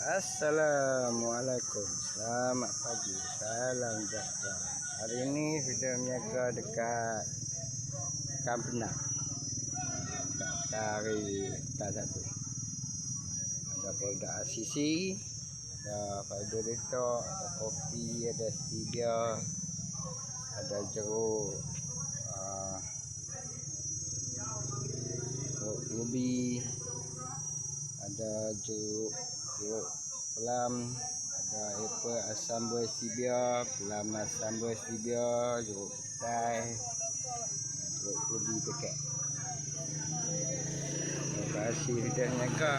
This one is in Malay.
Assalamualaikum, selamat pagi, salam sejahtera. Hari ini sudah menjaga dekat Kampenang, dekat Tari Satu. Ada produk RCC, ada Fiberito, ada kopi, ada stevia, ada jeruk ruby, ada jeruk plum, ada apple asam buah stevia, plum asam buah stevia, jeruk petai, jeruk ruby paket. Terima kasih sudah menjaga.